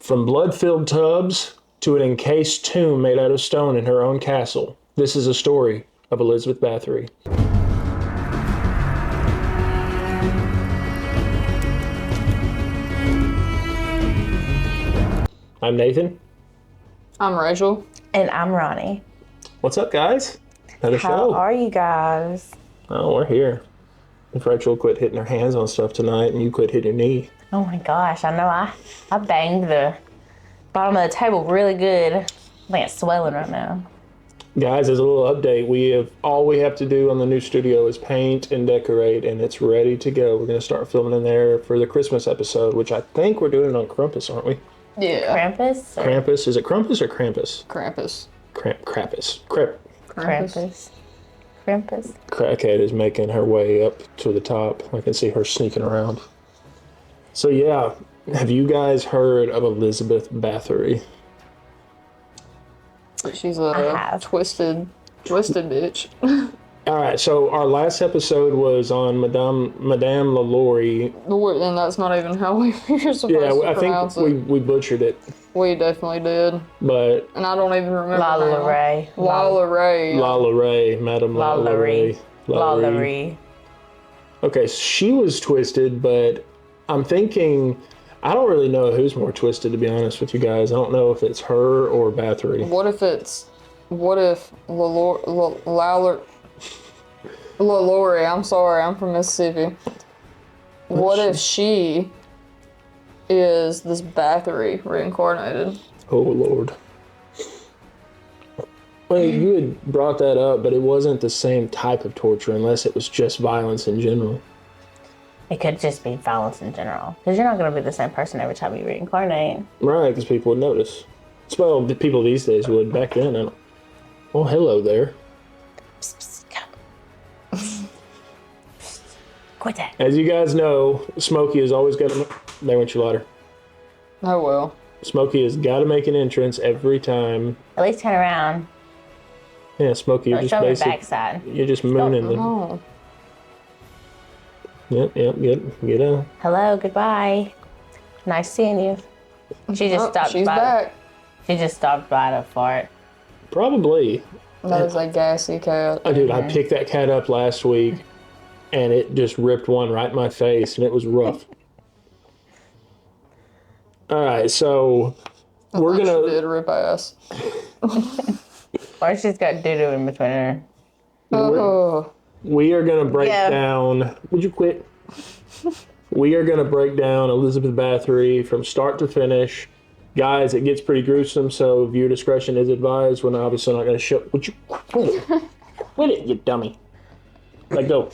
From blood-filled tubs to an encased tomb made out of stone in her own castle, this is a story of Elizabeth Bathory. I'm Nathan. I'm Rachel. And I'm Ronnie. What's up, guys? Another How show. are you guys? Oh, we're here. If Rachel quit hitting her hands on stuff tonight and you quit hitting your knee. Oh my gosh, I know I banged the bottom of the table really good. I think it's swelling right now. Guys, as a little update, all we have to do on the new studio is paint and decorate, and it's ready to go. We're going to start filming in there for the Christmas episode, which I think we're doing it on Krampus, aren't we? Yeah. Krampus? Krampus. Is it Krampus or Krampus? Krampus. Krampus. Krampus. Crackhead is making her way up to the top. I can see her sneaking around. So yeah, have you guys heard of Elizabeth Bathory? She's I a have. twisted bitch. All right, so our last episode was on Madame LaLaurie. And that's not even how we were supposed to I pronounce think it. we butchered it, We definitely did. but And I don't even remember Lala now. Ray. Lala Ray. Madame LaLaurie. LaLaurie. Okay, she was twisted, but I'm thinking, I don't really know who's more twisted, to be honest with you guys. I don't know if it's her or Bathory. What if LaLaurie, I'm sorry, I'm from Mississippi. What if she is this Bathory reincarnated? Oh, Lord. Well, you had brought that up, but it wasn't the same type of torture unless it was just violence in general. It could just be violence in general. Because you're not going to be the same person every time you reincarnate. Right, because people would notice. Well, the people these days would. Back then, I don't. Well, hello there. Psst, go. Quit that. As you guys know, Smokey has always got to... There went your ladder. Oh well. Smokey has got to make an entrance every time. At least turn around. Yeah, Smokey, you're Don't just show me the basic. backside. You're just mooning them. Oh. Yep, get out. Hello, goodbye. Nice seeing you. She just stopped She's by. back. She just stopped by to fart. Probably. That is a gassy cat. Oh, dude, I picked that cat up last week, and it just ripped one right in my face, and it was rough. All right, so we're She gonna. did rip ass. Or she's got doo-doo in between her. Oh. We are gonna break Yeah. down. Would you quit? We are gonna break down Elizabeth Bathory from start to finish. Guys, it gets pretty gruesome, so viewer discretion is advised. We're obviously not gonna show. Would you quit it? Quit it, you dummy. Let go.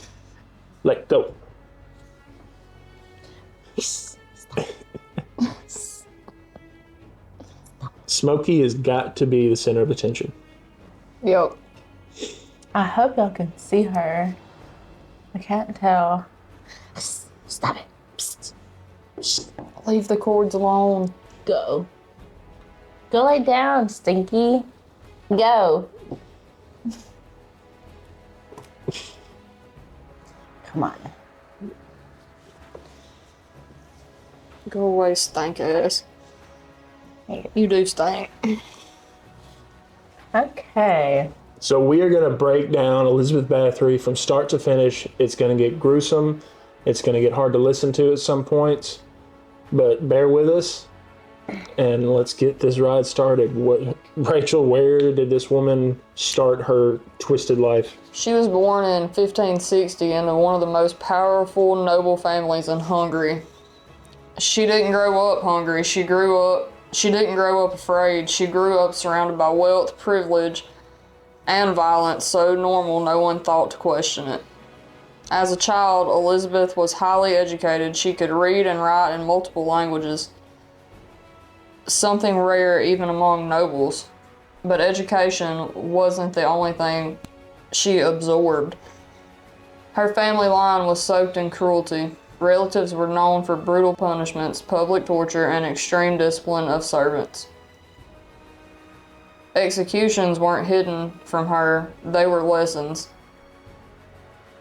Let go. Smokey has got to be the center of attention. Yep. I hope y'all can see her. I can't tell. Stop it. Psst. Leave the cords alone. Go. Go lay down, Stinky. Go. Come on. Go away, stank ass. Here You do stink. Okay. So we are going to break down Elizabeth Bathory from start to finish. It's going to get gruesome. It's going to get hard to listen to at some points. But bear with us. And let's get this ride started. Rachel, where did this woman start her twisted life? She was born in 1560 into one of the most powerful noble families in Hungary. She didn't grow up hungry. She didn't grow up afraid. She grew up surrounded by wealth, privilege, and violence so normal no one thought to question it. As a child, Elizabeth was highly educated. She could read and write in multiple languages, something rare even among nobles. But education wasn't the only thing she absorbed. Her family line was soaked in cruelty. Relatives were known for brutal punishments, public torture, and extreme discipline of servants. Executions weren't hidden from her, they were lessons.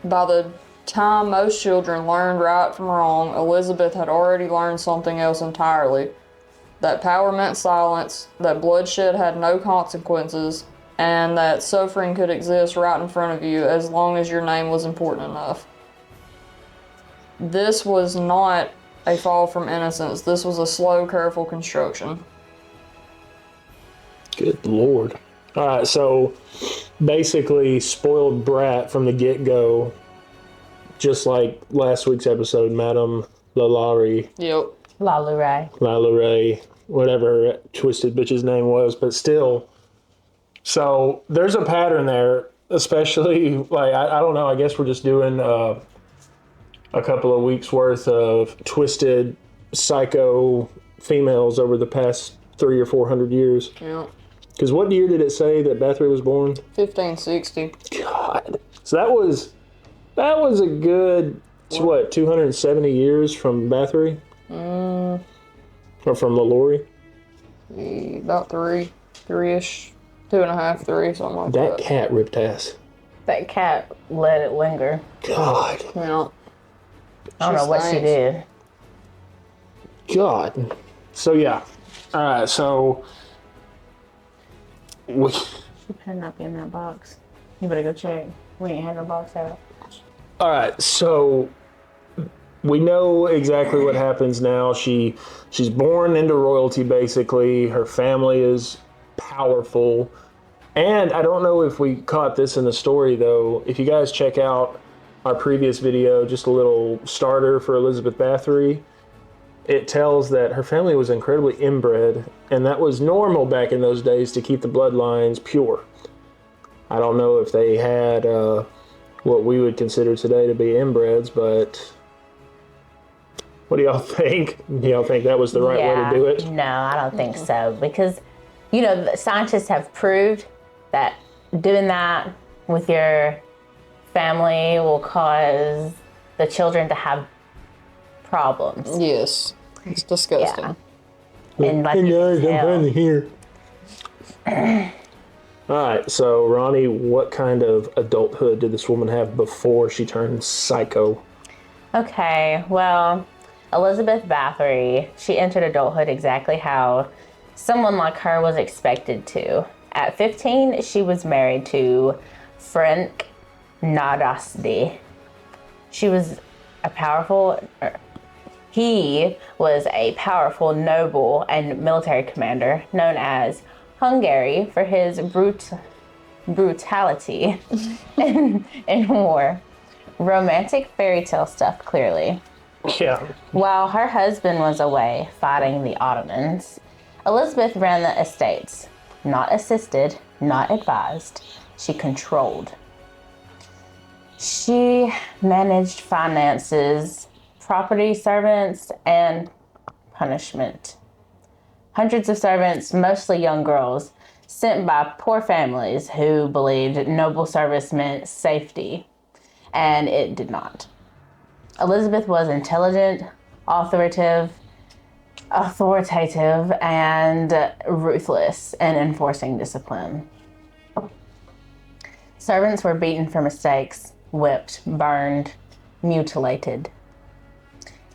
By the time most children learned right from wrong, Elizabeth had already learned something else entirely. that power meant silence, that bloodshed had no consequences, and that suffering could exist right in front of you as long as your name was important enough. This was not a fall from innocence. This was a slow, careful construction. Good Lord. All right, so basically spoiled brat from the get-go, just like last week's episode, Madame Lalaurie. Yep. Lalaurie, whatever her twisted bitch's name was, but still. So there's a pattern there, especially, like, I don't know, I guess we're just doing a couple of weeks worth of twisted psycho females over the past 300 or 400 years. Yep. Because what year did it say that Bathory was born? 1560. God. So that was a good, what, 270 years from Bathory? Or from Lalaurie? About three-ish, 2.5, 3, something like that. That cat ripped ass. That cat let it linger. God. Yeah. I don't know what she did. God. So, yeah. All right, so... She better not be in that box. You better go check. We ain't had no box out. All right, so we know exactly what happens now. She's born into royalty, basically. Her family is powerful. And I don't know if we caught this in the story, though. If you guys check out our previous video, just a little starter for Elizabeth Bathory, it tells that her family was incredibly inbred, and that was normal back in those days to keep the bloodlines pure. I don't know if they had what we would consider today to be inbreds, but what do y'all think? Do y'all think that was the right way to do it? No, I don't think so. Because, the scientists have proved that doing that with your family will cause the children to have problems. Yes. It's disgusting. Yeah. And like Hey guys, I'm finally here. All right, so Ronnie, what kind of adulthood did this woman have before she turned psycho? Okay, well, Elizabeth Bathory, she entered adulthood exactly how someone like her was expected to. At 15, she was married to Frank Nadasdy. He was a powerful noble and military commander known as Hungary for his brutality in war. Romantic fairy tale stuff, clearly. Yeah. While her husband was away fighting the Ottomans, Elizabeth ran the estates. Not assisted, not advised. She controlled. She managed finances, property, servants, and punishment. Hundreds of servants, mostly young girls, sent by poor families who believed noble service meant safety, and it did not. Elizabeth was intelligent, authoritative, and ruthless in enforcing discipline. Servants were beaten for mistakes, whipped, burned, mutilated.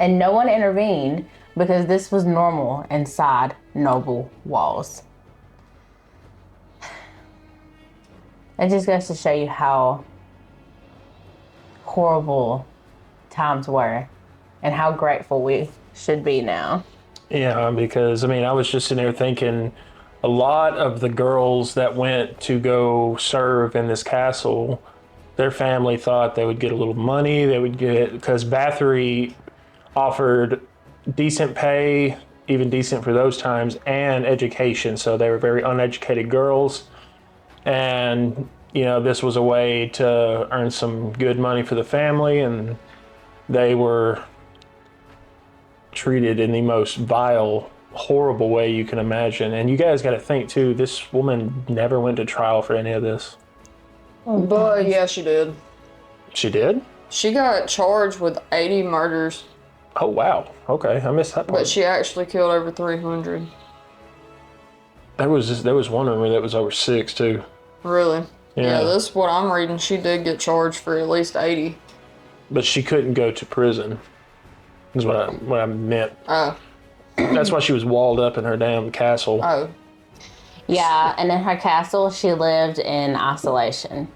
And no one intervened because this was normal inside noble walls. It just goes to show you how horrible times were and how grateful we should be now. Yeah, because, I was just sitting there thinking a lot of the girls that went to go serve in this castle, their family thought they would get a little money, because Bathory offered decent pay, even decent for those times, and education. So they were very uneducated girls. And, this was a way to earn some good money for the family, and they were treated in the most vile, horrible way you can imagine. And you guys got to think, too, this woman never went to trial for any of this. But, yeah, she did. She did? She got charged with 80 murders. Oh, wow. Okay, I missed that part. But she actually killed over 300. There was one rumor that was over 6, too. Really? Yeah. This is what I'm reading. She did get charged for at least 80. But she couldn't go to prison, is what I meant. Oh. That's why she was walled up in her damn castle. Oh, Yeah, and in her castle, she lived in isolation.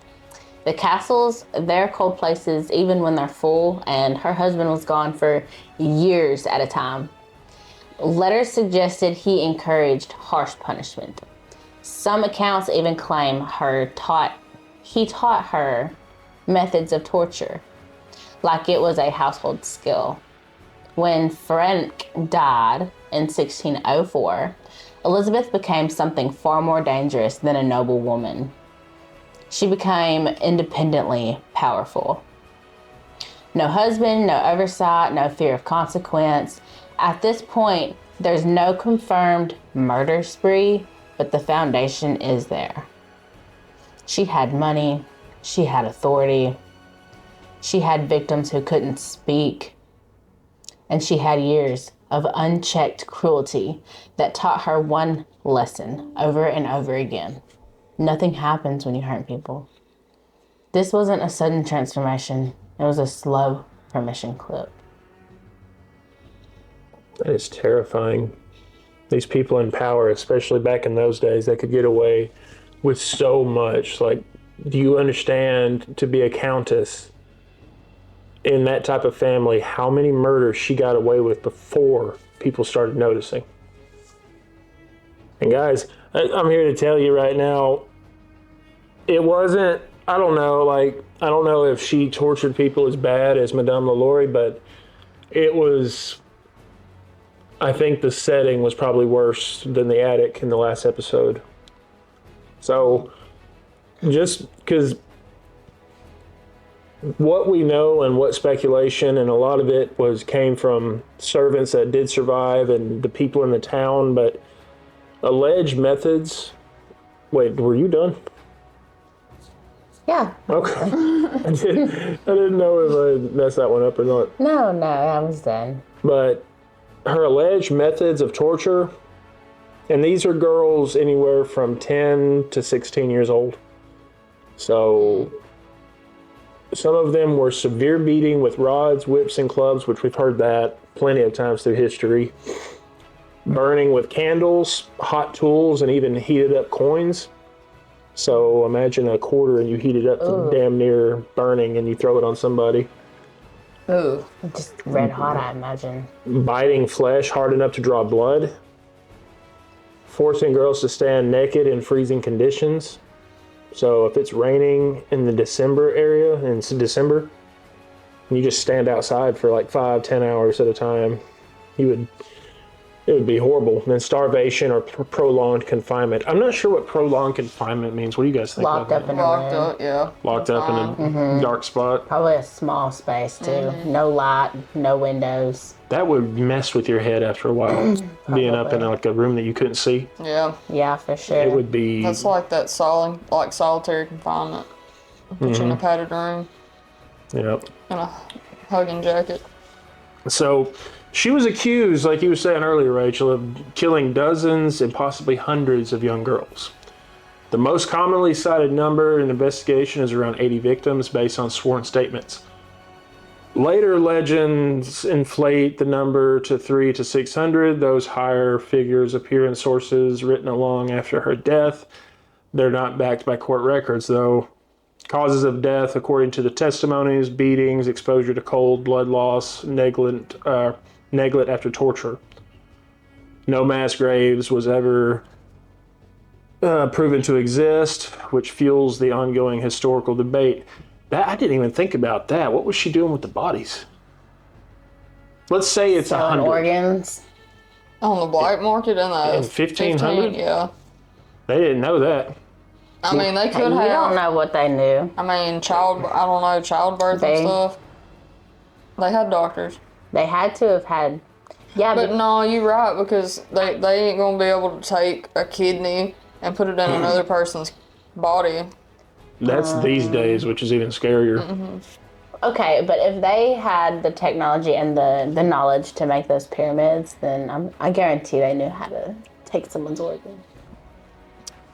The castles, they're cold places even when they're full, and her husband was gone for years at a time. Letters suggested he encouraged harsh punishment. Some accounts even claim he taught her methods of torture, like it was a household skill. When Frank died in 1604, Elizabeth became something far more dangerous than a noble woman. She became independently powerful. No husband, no oversight, no fear of consequence. At this point, there's no confirmed murder spree, but the foundation is there. She had money, she had authority, she had victims who couldn't speak, and she had years of unchecked cruelty that taught her one lesson over and over again. Nothing happens when you hurt people. This wasn't a sudden transformation. It was a slow permission clip. That is terrifying. These people in power, especially back in those days, they could get away with so much. Like, do you understand, to be a countess in that type of family, how many murders she got away with before people started noticing? And guys, I'm here to tell you right now, it wasn't, I don't know if she tortured people as bad as Madame LaLaurie, but it was, I think the setting was probably worse than the attic in the last episode. So, just because what we know and what speculation, and a lot of it came from servants that did survive and the people in the town, but alleged methods. Wait, were you done? Yeah. Okay. I didn't know if I messed that one up or not. No, I was done. But her alleged methods of torture, and these are girls anywhere from 10 to 16 years old. So some of them were severe beating with rods, whips, and clubs, which we've heard that plenty of times through history. Burning with candles, hot tools, and even heated up coins. So imagine a quarter and you heat it up to damn near burning and you throw it on somebody. Ooh, just red hot, I imagine. Biting flesh hard enough to draw blood. Forcing girls to stand naked in freezing conditions. So if it's raining in the December area, in December, and you just stand outside for like 5-10 hours at a time, it would be horrible. And then starvation or prolonged confinement. I'm not sure what prolonged confinement means. What do you guys think? Locked up in a locked room. up, yeah. Locked up in a dark spot. Probably a small space, too. No light, no windows. That would mess with your head after a while. Being up in like a room that you couldn't see. Yeah. Yeah, for sure. It would be... That's like that solitary confinement. Put you in a padded room Yep. and a hugging jacket. So she was accused, like you were saying earlier, Rachel, of killing dozens and possibly hundreds of young girls. The most commonly cited number in the investigation is around 80 victims based on sworn statements. Later legends inflate the number to 300 to 600. Those higher figures appear in sources written along after her death. They're not backed by court records, though. Causes of death, according to the testimonies: beatings, exposure to cold, blood loss, neglect after torture. No mass graves was ever proven to exist, which fuels the ongoing historical debate. I didn't even think about that. What was she doing with the bodies? Let's say it's Selling 100. organs. On the black market in the In 1500? yeah. They didn't know that. I mean, they could You have. don't know what they knew. I mean, childbirth They- and stuff. They had doctors. They had to have had... Yeah, But but no, you're right, because they ain't going to be able to take a kidney and put it in another person's body. That's these days, which is even scarier. okay, but if they had the technology and the knowledge to make those pyramids, then I guarantee they knew how to take someone's organ.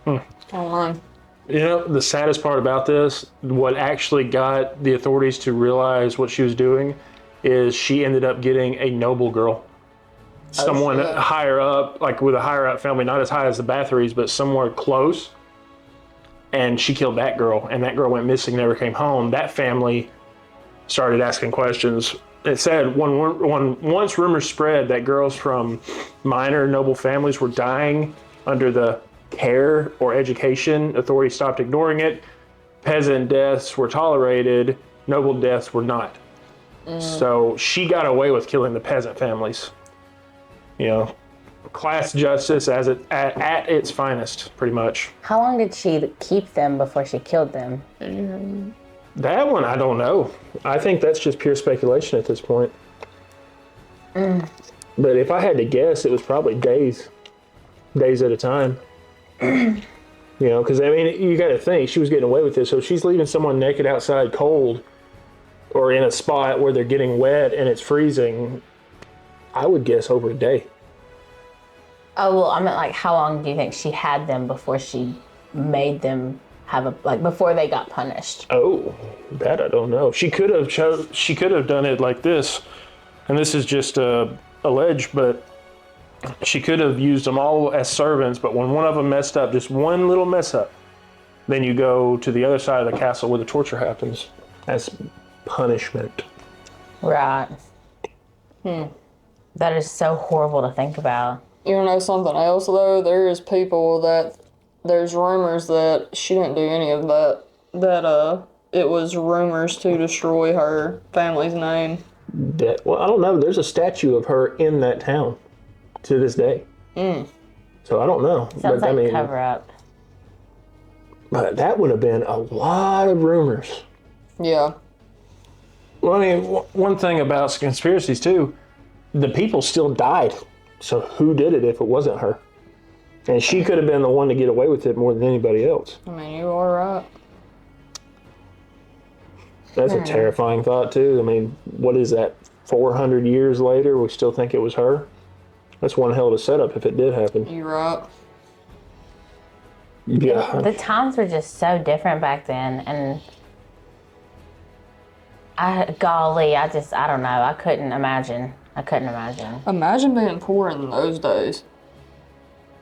I don't know. You know, the saddest part about this, what actually got the authorities to realize what she was doing, is she ended up getting a noble girl. someone shit. higher up, like with a higher up family, not as high as the Bathory's, but somewhere close. And she killed that girl, and that girl went missing, never came home. That family started asking questions. It said once rumors spread that girls from minor noble families were dying under the care or education, authorities stopped ignoring it. Peasant deaths were tolerated, noble deaths were not. So she got away with killing the peasant families. You know, class justice at its finest, pretty much. How long did she keep them before she killed them? That one, I don't know. I think that's just pure speculation at this point. But if I had to guess, it was probably days at a time. You know, because I mean, you got to think she was getting away with this. So if she's leaving someone naked outside cold, or in a spot where they're getting wet and it's freezing, I would guess over a day. Oh, well, I meant like how long do you think she had them before she made them before they got punished? Oh, that I don't know. She could have done it like this, and this is just alleged, but she could have used them all as servants, but when one of them messed up, just one little mess up, then you go to the other side of the castle where the torture happens as punishment. Right. That is so horrible to think about. You know something else though? There's rumors that she didn't do any of that. That it was rumors to destroy her family's name. Well, I don't know. There's a statue of her in that town to this day. So I don't know. Sounds like cover up. But that would have been a lot of rumors. Yeah. Well, I mean, one thing about conspiracies too, the people still died. So who did it if it wasn't her? And she could have been the one to get away with it more than anybody else. I mean, you are right. That's a terrifying thought too. I mean, what is that? 400 years later, we still think it was her? That's one hell of a setup if it did happen. You're right. Yeah. The times were just so different back then, and I don't know. I couldn't imagine. Imagine being poor in those days.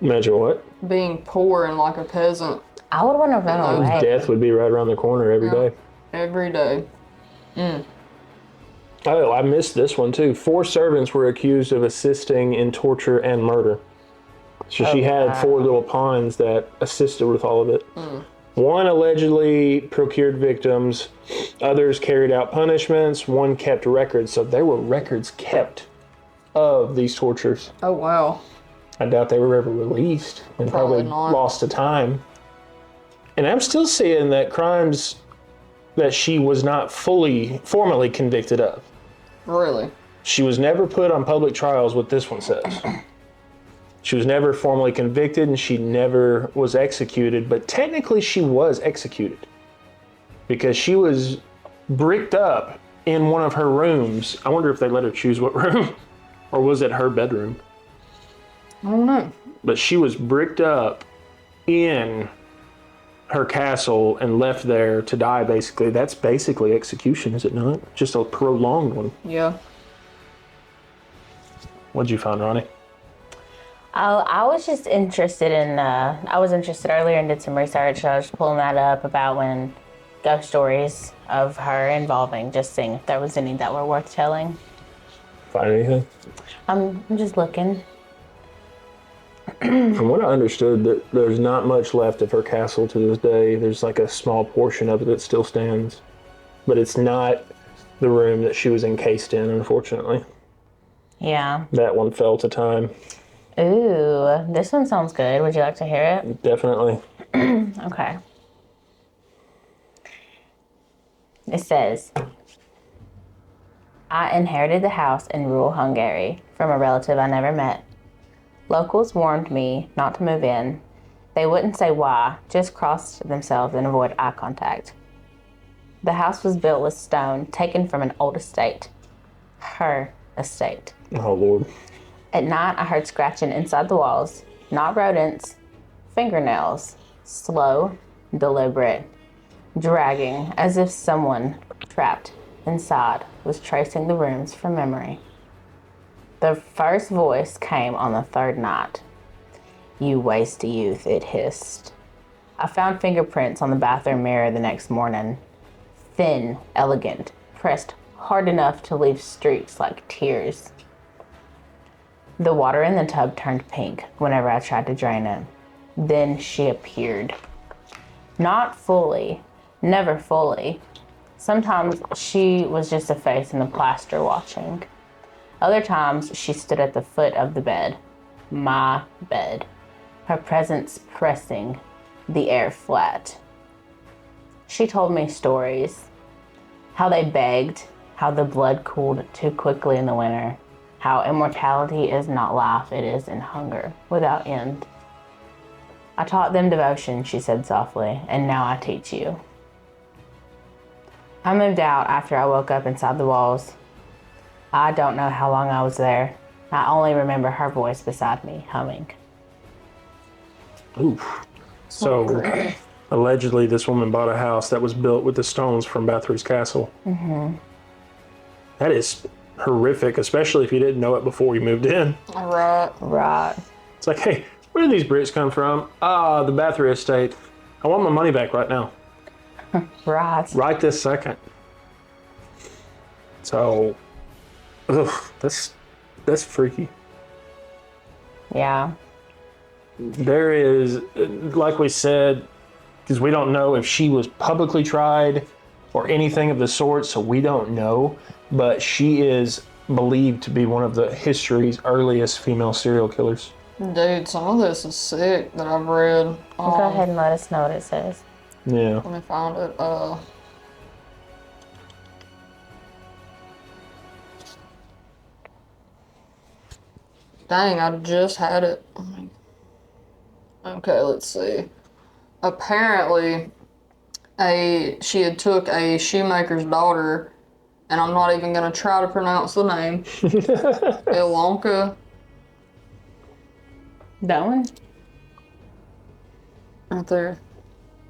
Imagine what? Being poor and like a peasant I would want to run away. Death would be right around the corner every day. every day. Oh, I missed this one too. 4 servants were accused of assisting in torture and murder. So she had 4 little pawns that assisted with all of it. One allegedly procured victims, others carried out punishments, one kept records. So there were records kept of these tortures. Oh, wow. I doubt they were ever released and probably not. lost to time. And I'm still seeing that crimes that she was not formally convicted of. Really? She was never put on public trials, what this one says. She was never formally convicted and she never was executed, but technically she was executed because she was bricked up in one of her rooms. I wonder if they let her choose what room, or was it her bedroom? I don't know. But she was bricked up in her castle and left there to die, basically. That's basically execution, is it not? Just a prolonged one. Yeah. What'd you find, Ronnie? I was just interested in, I was interested earlier and did some research. I was pulling that up about when ghost stories of her involving, just seeing if there was any that were worth telling. Find anything? I'm just looking. From what I understood, there's not much left of her castle to this day. There's like a small portion of it that still stands. But it's not the room that she was encased in, unfortunately. Yeah. That one fell to time. Ooh, this one sounds good. Would you like to hear it? Definitely. Okay. It says, I inherited the house in rural Hungary from a relative I never met. Locals warned me not to move in. They wouldn't say why, just crossed themselves and avoid eye contact. The house was built with stone taken from an old estate. Her estate. Oh, Lord. At night, I heard scratching inside the walls. Not rodents, fingernails. Slow, deliberate, dragging, as if someone trapped inside was tracing the rooms from memory. The first voice came on the third night. You waste a youth, it hissed. I found fingerprints on the bathroom mirror the next morning. Thin, elegant, pressed hard enough to leave streaks like tears. The water in the tub turned pink whenever I tried to drain it. Then she appeared. Not fully, never fully. Sometimes she was just a face in the plaster watching. Other times she stood at the foot of the bed. My bed. Her presence pressing the air flat. She told me stories. How they begged, how the blood cooled too quickly in the winter, how immortality is not life, it is in hunger, without end. I taught them devotion, she said softly, and now I teach you. I moved out after I woke up inside the walls. I don't know how long I was there. I only remember her voice beside me, humming. Oof. So, allegedly, this woman bought a house that was built with the stones from Bathory's castle. Mm-hmm. That is horrific, especially if you didn't know it before you moved in. Right. It's like, hey, where do these bricks come from? Ah, the Bathory estate. I want my money back right now. Right. Right this second. So, that's freaky. Yeah. There is, like we said, because we don't know if she was publicly tried or anything of the sort, so we don't know. But she is believed to be one of the history's earliest female serial killers. Dude, some of this is sick that I've read. Go ahead and let us know what it says. Yeah. Let me find it. Dang, I just had it. Okay, let's see. Apparently, she had took a shoemaker's daughter, and I'm not even gonna try to pronounce the name. Ilonka. That one? Right there.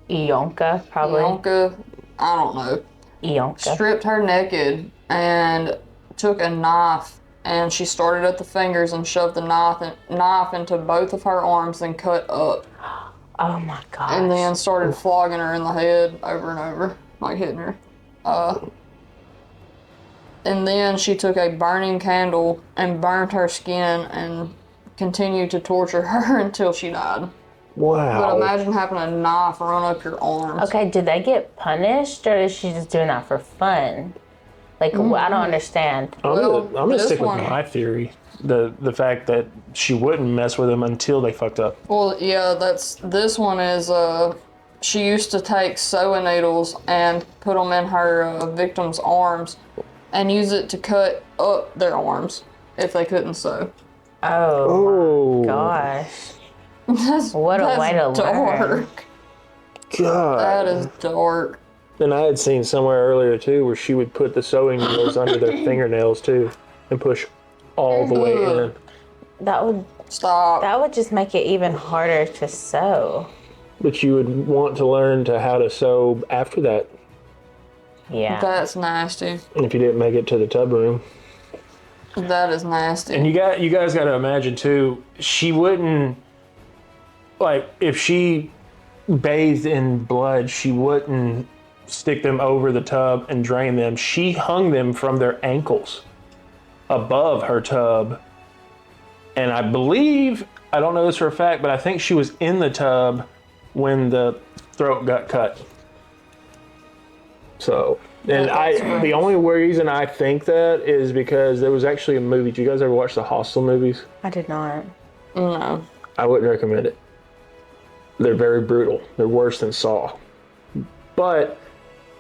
Ionka, probably. Ilonka. I don't know. Ionka. Stripped her naked and took a knife, and she started at the fingers and shoved the knife into both of her arms and cut up. Oh my gosh. And then started flogging her in the head over and over, like hitting her. And then she took a burning candle and burnt her skin and continued to torture her until she died. Wow. But imagine having a knife run up your arms. Okay, did they get punished, or is she just doing that for fun? Like, I don't understand. Well, I'm gonna this stick one- with my theory. The fact that she wouldn't mess with them until they fucked up. Well, yeah, this one is, she used to take sewing needles and put them in her victim's arms and use it to cut up their arms if they couldn't sew. Oh, gosh. What a way to dark. learn. God. That is dark. And I had seen somewhere earlier too where she would put the sewing needles under their fingernails too and push all the way in. That would just make it even harder to sew. But you would want to learn how to sew after that. Yeah. That's nasty. If you didn't make it to the tub room. That is nasty. And you guys got to imagine too, she wouldn't, like, if she bathed in blood, she wouldn't stick them over the tub and drain them. She hung them from their ankles above her tub. And I believe, I don't know this for a fact, but I think she was in the tub when the throat got cut. So, and the only reason I think that is because there was actually a movie. Did you guys ever watch the Hostel movies? I did not. No. I wouldn't recommend it. They're very brutal. They're worse than Saw. But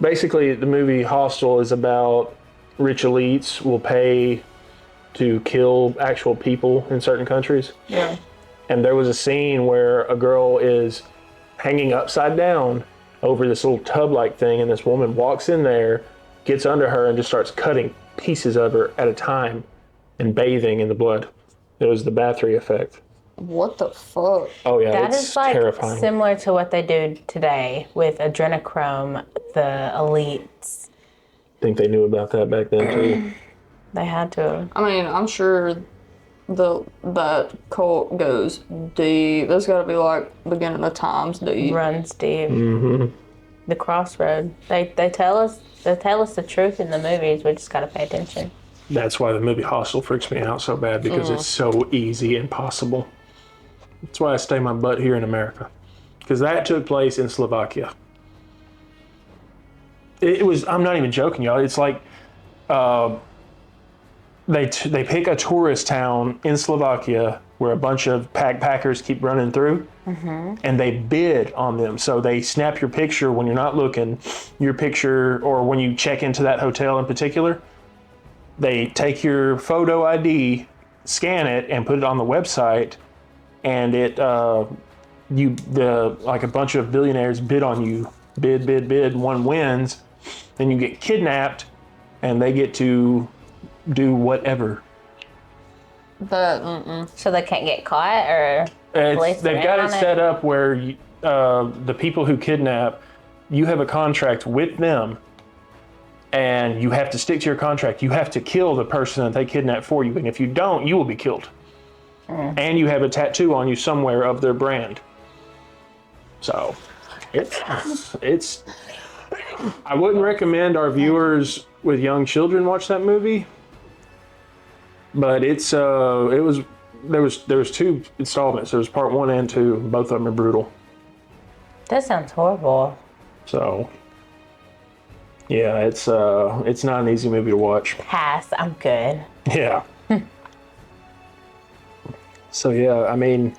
basically, the movie Hostel is about rich elites will pay to kill actual people in certain countries. Yeah. And there was a scene where a girl is hanging upside down over this little tub-like thing, and this woman walks in there, gets under her, and just starts cutting pieces of her at a time and bathing in the blood. It was the Bathory effect. What the fuck? Oh yeah, That it's is like terrifying. similar to what they do today with adrenochrome, the elites. I think they knew about that back then too. They had to. I mean, I'm sure that cult goes deep. That's got to be like beginning of times deep. Runs deep. Mm-hmm. The crossroad. They tell us the truth in the movies. We just gotta pay attention. That's why the movie Hostel freaks me out so bad, because it's so easy and possible. That's why I stay my butt here in America, because that took place in Slovakia. It was. I'm not even joking, y'all. It's like they pick a tourist town in Slovakia where a bunch of backpackers keep running through, and they bid on them. So they snap your picture when you're not looking, your picture, or when you check into that hotel in particular. They take your photo ID, scan it, and put it on the website, and it like a bunch of billionaires bid on you. Bid. One wins, then you get kidnapped, and they get to do whatever. So they can't get caught, or They've got it set up where the people who kidnap, you have a contract with them, and you have to stick to your contract. You have to kill the person that they kidnap for you, and if you don't, you will be killed. And you have a tattoo on you somewhere of their brand. So, it's. I wouldn't recommend our viewers with young children watch that movie. But there was 2 installments. There was part 1 and 2. Both of them are brutal. That sounds horrible. So, yeah, it's not an easy movie to watch. Pass. I'm good. Yeah. So yeah, I mean,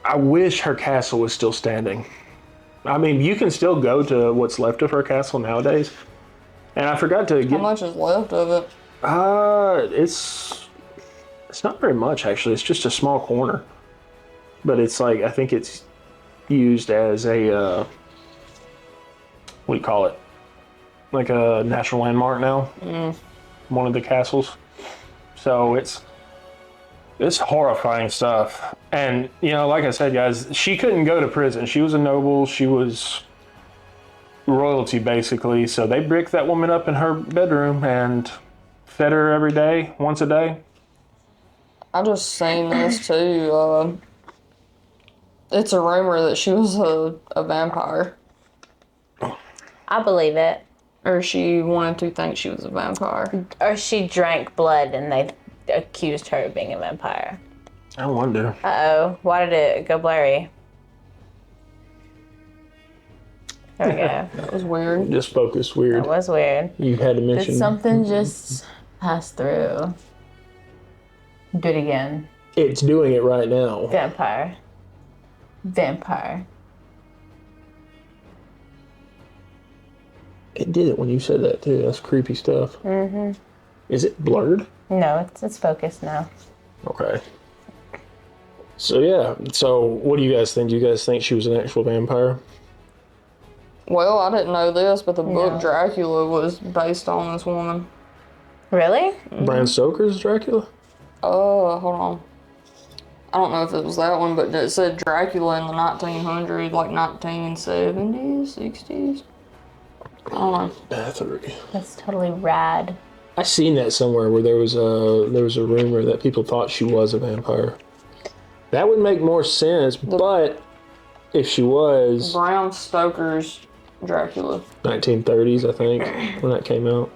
I wish her castle was still standing. I mean, you can still go to what's left of her castle nowadays. And I forgot to get. How much is left of it? It's not very much actually. It's just a small corner, but it's like, I think it's used as a what do you call it? Like a national landmark now. One of the castles. So it's horrifying stuff. And like I said, guys, she couldn't go to prison. She was a noble. She was royalty basically. So they bricked that woman up in her bedroom and fed her every day, once a day. I just seen this too. It's a rumor that she was a vampire. I believe it. Or she wanted to think she was a vampire. Or she drank blood and they accused her of being a vampire. I wonder. Uh-oh. Why did it go blurry? There we go. That was weird. Just focused weird. That was weird. You had to mention. Did something just pass through? Do it again. It's doing it right now. Vampire. It did it when you said that too. That's creepy stuff. Is it blurred? No, it's focused now. Okay. So yeah. So what do you guys think? Do you guys think she was an actual vampire? Well, I didn't know this, but the No. book Dracula was based on this woman. Really? Bram Stoker's Dracula? Hold on. I don't know if it was that one, but it said Dracula in the 1900s, like 1970s, 60s. I don't know. Bathory. That's totally rad. I seen that somewhere where there was a rumor that people thought she was a vampire. That would make more sense, but if she was Bram Stoker's Dracula. 1930s, I think, when that came out.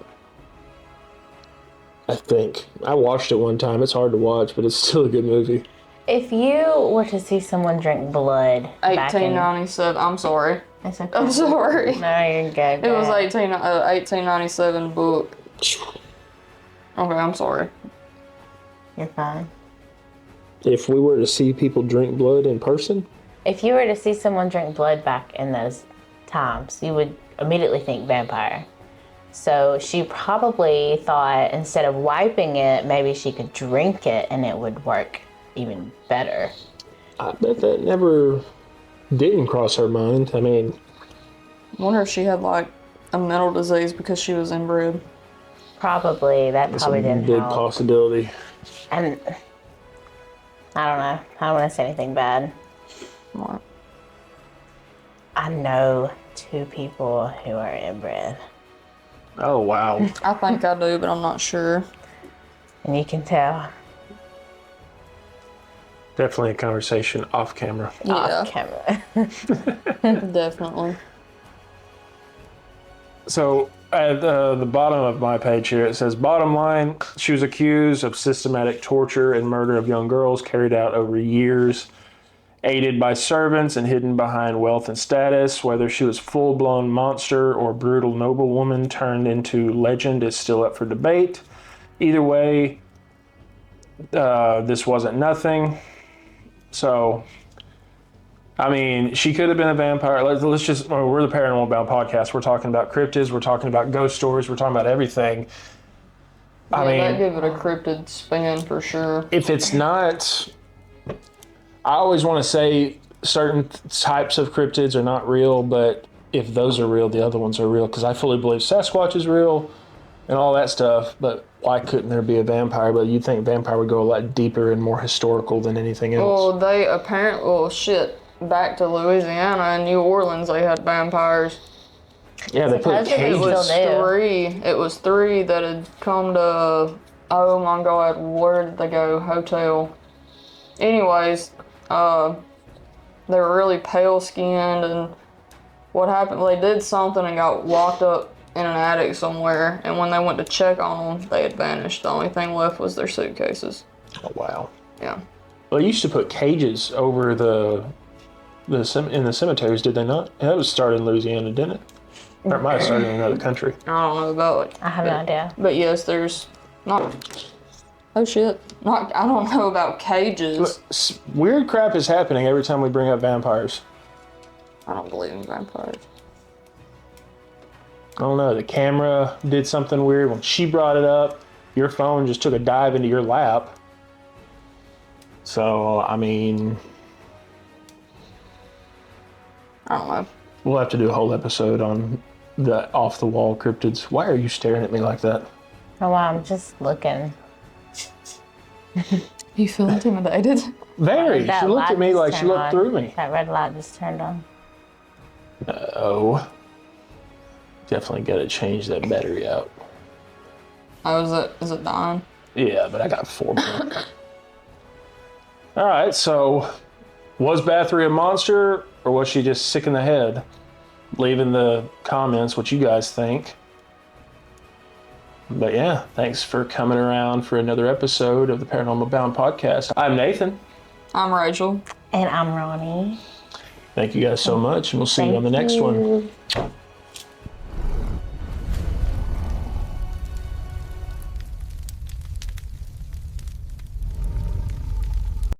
I think. I watched it one time. It's hard to watch, but it's still a good movie. If you were to see someone drink blood back in... 1897. I'm sorry. It's okay. I'm sorry. No, you're good. It was 1897 book. Okay, I'm sorry. You're fine. If we were to see people drink blood in person? If you were to see someone drink blood back in those times, you would immediately think vampire. So she probably thought instead of wiping it, maybe she could drink it and it would work even better. I bet that never didn't cross her mind. I mean, I wonder if she had like a mental disease because she was inbred. Probably. That it's probably a didn't big help. possibility. And I don't know. I don't want to say anything bad. What? I know 2 people who are inbred. Oh, wow. I think I do, but I'm not sure. And you can tell Definitely a conversation off camera. off camera. Definitely. So at the bottom of my page here, it says, bottom line, she was accused of systematic torture and murder of young girls carried out over years, aided by servants and hidden behind wealth and status. Whether she was full-blown monster or brutal noblewoman turned into legend is still up for debate. Either way, this wasn't nothing. So, I mean, she could have been a vampire. Let's just, we're the Paranormal Bound podcast. We're talking about cryptids. We're talking about ghost stories. We're talking about everything. I mean, that give it a cryptid spin for sure. if it's not, I always want to say certain types of cryptids are not real, but if those are real, the other ones are real. Because I fully believe Sasquatch is real and all that stuff, but why couldn't there be a vampire? But you'd think vampire would go a lot deeper and more historical than anything else. Well, they apparently, back to Louisiana and New Orleans, they had vampires. Yeah, they put Supposedly cages. still do. It was three that had come to, oh my God, where did they go? Hotel. Anyways, they were really pale skinned, and what happened, they did something and got locked up in an attic somewhere, and when they went to check on them, they had vanished. The only thing left was their suitcases. Oh, wow. Yeah. Well, they used to put cages over in the cemeteries, did they not? That was started in Louisiana, didn't it? Or it might have started in another country. I don't know about it. I have no idea. But yes, there's not. Oh shit! I don't know about cages. Weird crap is happening every time we bring up vampires. I don't believe in vampires. I don't know. The camera did something weird when she brought it up. Your phone just took a dive into your lap. So, I mean, I don't know. we'll have to do a whole episode on the off-the-wall cryptids. Why are you staring at me like that? Oh, wow, I'm just looking. You feel intimidated? Very. That She looked light at me just like she turned looked on. through me. That red light just turned on. Oh. Definitely got to change that battery out. Oh, is it dying? Yeah, but I got 4 more. All right, so was Bathory a monster or was she just sick in the head? Leave in the comments what you guys think. But yeah, thanks for coming around for another episode of the Paranormal Bound podcast. I'm Nathan. I'm Rachel. And I'm Ronnie. Thank you guys so much, and we'll see you on the next one. one.